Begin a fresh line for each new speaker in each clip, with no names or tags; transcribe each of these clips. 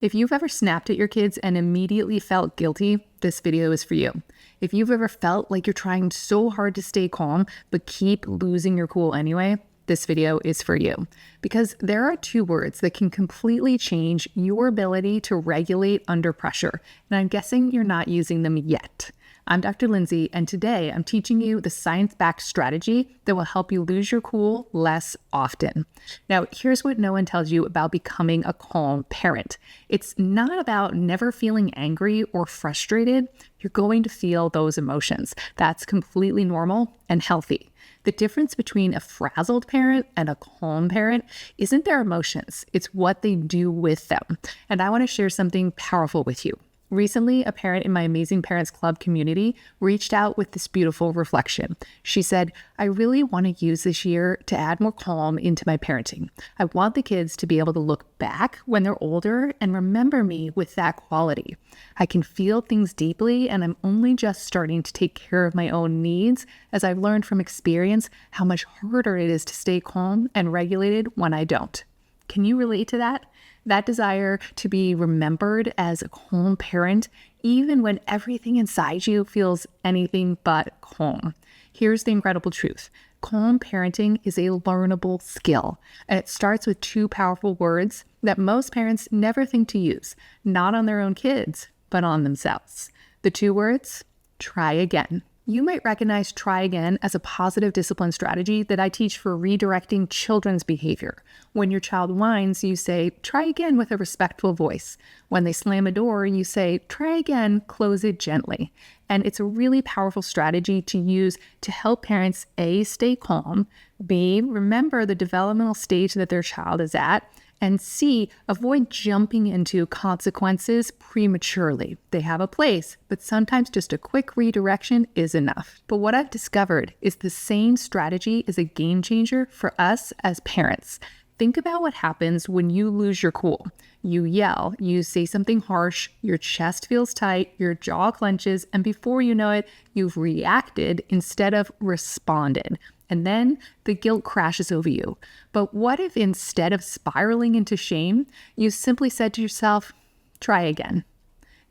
If you've ever snapped at your kids and immediately felt guilty, this video is for you. If you've ever felt like you're trying so hard to stay calm, but keep losing your cool anyway, this video is for you. Because there are two words that can completely change your ability to regulate under pressure. And I'm guessing you're not using them yet. I'm Dr. Lindsay, and today I'm teaching you the science-backed strategy that will help you lose your cool less often. Now, here's what no one tells you about becoming a calm parent. It's not about never feeling angry or frustrated. You're going to feel those emotions. That's completely normal and healthy. The difference between a frazzled parent and a calm parent isn't their emotions. It's what they do with them. And I want to share something powerful with you. Recently, a parent in my Amazing Parents Club community reached out with this beautiful reflection. She said, I really want to use this year to add more calm into my parenting. I want the kids to be able to look back when they're older and remember me with that quality. I can feel things deeply, and I'm only just starting to take care of my own needs as I've learned from experience how much harder it is to stay calm and regulated when I don't. Can you relate to that? That desire to be remembered as a calm parent, even when everything inside you feels anything but calm. Here's the incredible truth. Calm parenting is a learnable skill, and it starts with two powerful words that most parents never think to use, not on their own kids, but on themselves. The two words, try again. You might recognize try again as a positive discipline strategy that I teach for redirecting children's behavior. When your child whines, you say, try again with a respectful voice. When they slam a door, you say, try again, close it gently. And it's a really powerful strategy to use to help parents, A, stay calm, B, remember the developmental stage that their child is at, and C, avoid jumping into consequences prematurely. They have a place, but sometimes just a quick redirection is enough. But what I've discovered is the same strategy is a game changer for us as parents. Think about what happens when you lose your cool. You yell, you say something harsh, your chest feels tight, your jaw clenches, and before you know it, you've reacted instead of responded. And then the guilt crashes over you. But what if instead of spiraling into shame, you simply said to yourself, try again?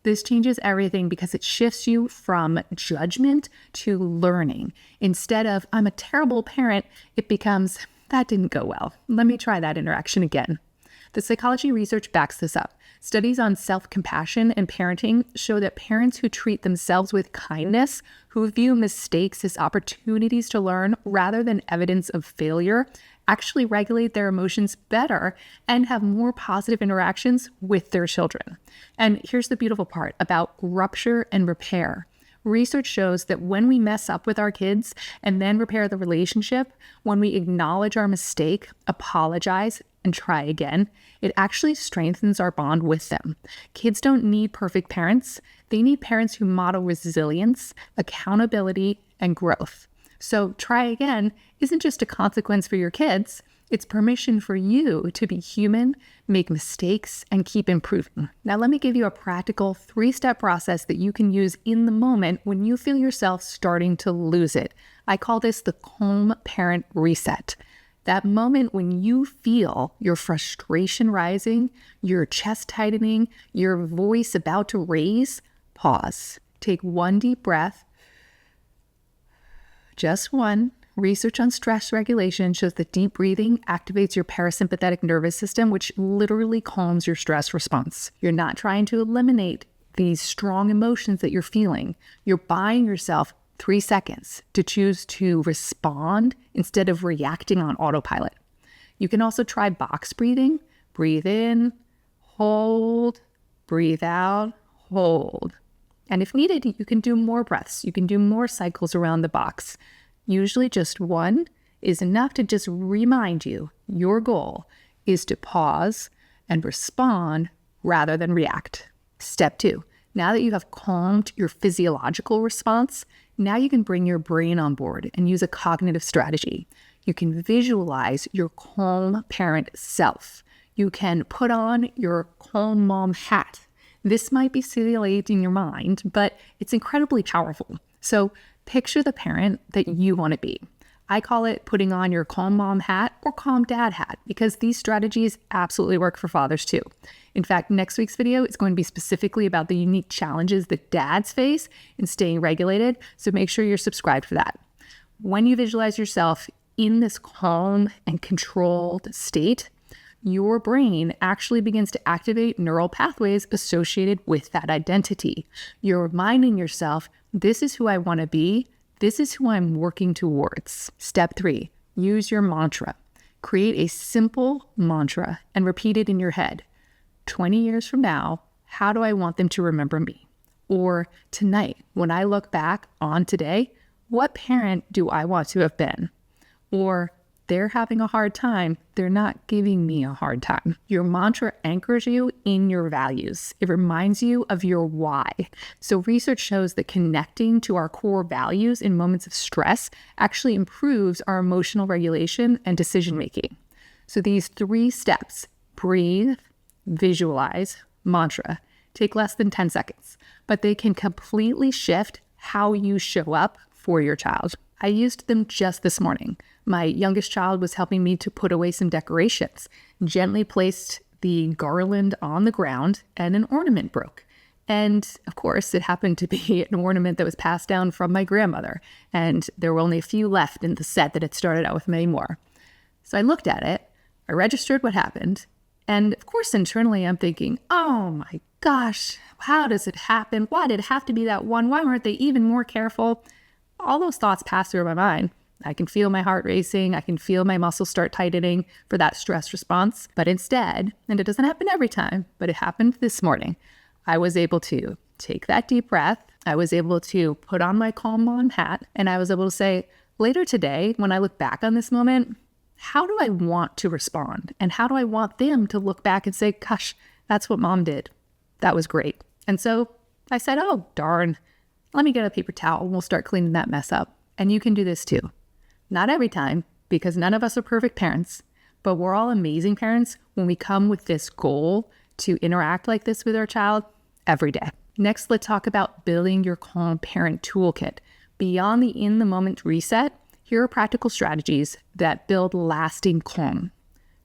This changes everything because it shifts you from judgment to learning. Instead of, I'm a terrible parent, it becomes, that didn't go well. Let me try that interaction again. The psychology research backs this up. Studies on self-compassion and parenting show that parents who treat themselves with kindness, who view mistakes as opportunities to learn rather than evidence of failure, actually regulate their emotions better and have more positive interactions with their children. And here's the beautiful part about rupture and repair. Research shows that when we mess up with our kids and then repair the relationship, when we acknowledge our mistake, apologize, and try again, it actually strengthens our bond with them. Kids don't need perfect parents. They need parents who model resilience, accountability, and growth. So try again isn't just a consequence for your kids. It's permission for you to be human, make mistakes, and keep improving. Now, let me give you a practical 3-step process that you can use in the moment when you feel yourself starting to lose it. I call this the calm parent reset. That moment when you feel your frustration rising, your chest tightening, your voice about to raise, pause. Take one deep breath. Just one. Research on stress regulation shows that deep breathing activates your parasympathetic nervous system, which literally calms your stress response. You're not trying to eliminate these strong emotions that you're feeling. You're buying yourself 3 seconds to choose to respond instead of reacting on autopilot. You can also try box breathing. Breathe in, hold, breathe out, hold. And if needed, you can do more breaths. You can do more cycles around the box. Usually just one is enough to just remind you your goal is to pause and respond rather than react. Step 2. Now that you have calmed your physiological response, now you can bring your brain on board and use a cognitive strategy. You can visualize your calm parent self. You can put on your calm mom hat. This might be silly in your mind, but it's incredibly powerful. So picture the parent that you want to be. I call it putting on your calm mom hat or calm dad hat because these strategies absolutely work for fathers too. In fact, next week's video is going to be specifically about the unique challenges that dads face in staying regulated, so make sure you're subscribed for that. When you visualize yourself in this calm and controlled state, your brain actually begins to activate neural pathways associated with that identity. You're reminding yourself, this is who I want to be. This is who I'm working towards. Step 3, use your mantra. Create a simple mantra and repeat it in your head. 20 years from now, how do I want them to remember me? Or tonight, when I look back on today, what parent do I want to have been? Or they're having a hard time, they're not giving me a hard time. Your mantra anchors you in your values. It reminds you of your why. So research shows that connecting to our core values in moments of stress actually improves our emotional regulation and decision making. So these 3 steps, breathe, visualize, mantra, take less than 10 seconds, but they can completely shift how you show up for your child. I used them just this morning. My youngest child was helping me to put away some decorations, gently placed the garland on the ground, and an ornament broke. And of course, it happened to be an ornament that was passed down from my grandmother, and there were only a few left in the set that had started out with many more. So I looked at it, I registered what happened, and of course, internally, I'm thinking, oh my gosh, how does it happen? Why did it have to be that one? Why weren't they even more careful? All those thoughts pass through my mind. I can feel my heart racing. I can feel my muscles start tightening for that stress response. But instead, and it doesn't happen every time, but it happened this morning, I was able to take that deep breath. I was able to put on my calm mom hat, and I was able to say, later today, when I look back on this moment, how do I want to respond? And how do I want them to look back and say, gosh, that's what mom did. That was great. And so I said, oh, darn. Let me get a paper towel and we'll start cleaning that mess up. And you can do this too. Not every time, because none of us are perfect parents, but we're all amazing parents when we come with this goal to interact like this with our child every day. Next, let's talk about building your calm parent toolkit. Beyond the in-the-moment reset, here are practical strategies that build lasting calm.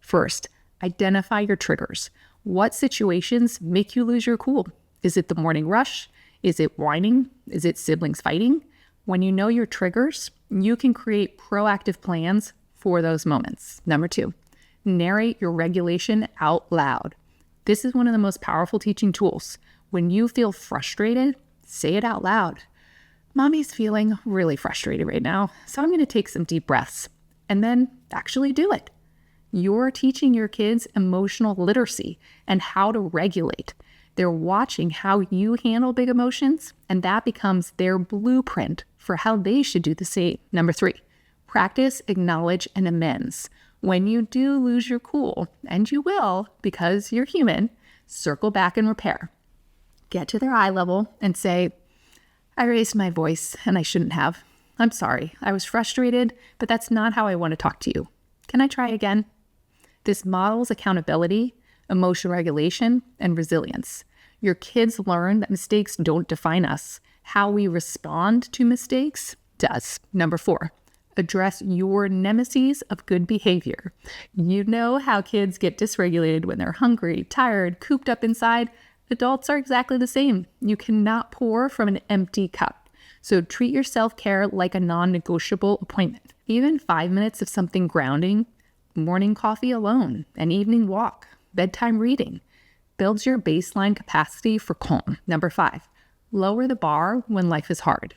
First, identify your triggers. What situations make you lose your cool? Is it the morning rush? Is it whining? Is it siblings fighting? When you know your triggers, you can create proactive plans for those moments. Number 2, narrate your regulation out loud. This is one of the most powerful teaching tools. When you feel frustrated, say it out loud. Mommy's feeling really frustrated right now, so I'm going to take some deep breaths and then actually do it. You're teaching your kids emotional literacy and how to regulate. They're watching how you handle big emotions, and that becomes their blueprint for how they should do the same. Number 3, practice, acknowledge, and amends. When you do lose your cool, and you will because you're human, circle back and repair. Get to their eye level and say, I raised my voice and I shouldn't have. I'm sorry. I was frustrated, but that's not how I want to talk to you. Can I try again? This models accountability, emotional regulation, and resilience. Your kids learn that mistakes don't define us. How we respond to mistakes does. Number 4, address your nemesis of good behavior. You know how kids get dysregulated when they're hungry, tired, cooped up inside. Adults are exactly the same. You cannot pour from an empty cup. So treat your self-care like a non-negotiable appointment. Even 5 minutes of something grounding, morning coffee alone, an evening walk, bedtime reading, builds your baseline capacity for calm. Number 5, lower the bar when life is hard.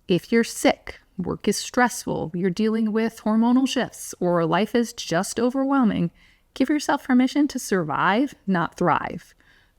If you're sick, work is stressful, you're dealing with hormonal shifts, or life is just overwhelming, give yourself permission to survive, not thrive.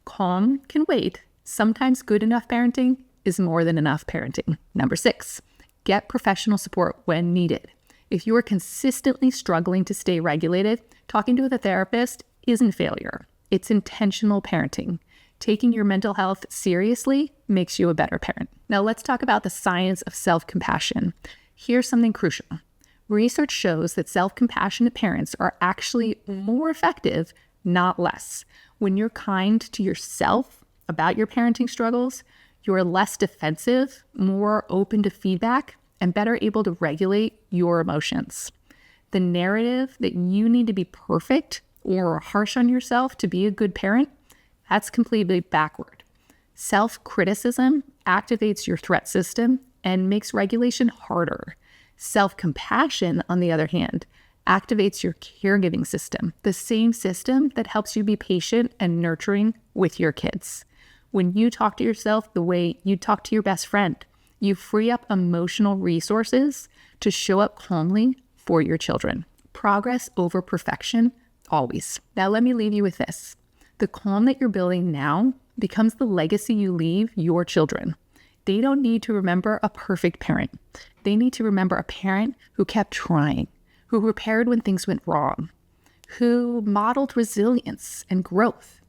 Calm can wait. Sometimes good enough parenting is more than enough parenting. Number 6, get professional support when needed. If you are consistently struggling to stay regulated, talking to a therapist isn't failure. It's intentional parenting. Taking your mental health seriously makes you a better parent. Now let's talk about the science of self-compassion. Here's something crucial. Research shows that self-compassionate parents are actually more effective, not less. When you're kind to yourself about your parenting struggles, you're less defensive, more open to feedback, and better able to regulate your emotions. The narrative that you need to be perfect or harsh on yourself to be a good parent, that's completely backward. Self-criticism activates your threat system and makes regulation harder. Self-compassion, on the other hand, activates your caregiving system, the same system that helps you be patient and nurturing with your kids. When you talk to yourself the way you talk to your best friend, you free up emotional resources to show up calmly for your children. Progress over perfection, always. Now let me leave you with this. The calm that you're building now becomes the legacy you leave your children. They don't need to remember a perfect parent. They need to remember a parent who kept trying, who repaired when things went wrong, who modeled resilience and growth.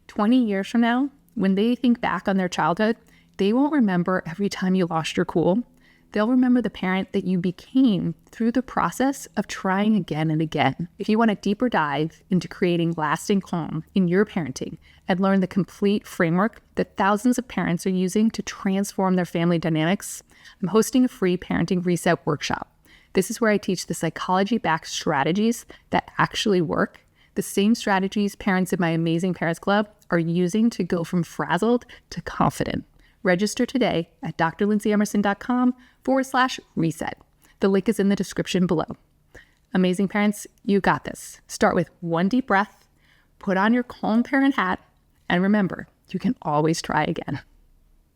20 years from now, when they think back on their childhood, they won't remember every time you lost your cool. They'll remember the parent that you became through the process of trying again and again. If you want a deeper dive into creating lasting calm in your parenting and learn the complete framework that thousands of parents are using to transform their family dynamics, I'm hosting a free parenting reset workshop. This is where I teach the psychology-backed strategies that actually work, the same strategies parents in my Amazing Parents Club are using to go from frazzled to confident. Register today at drlindsayemmerson.com/reset. The link is in the description below. Amazing parents, you got this. Start with one deep breath, put on your calm parent hat, and remember, you can always try again.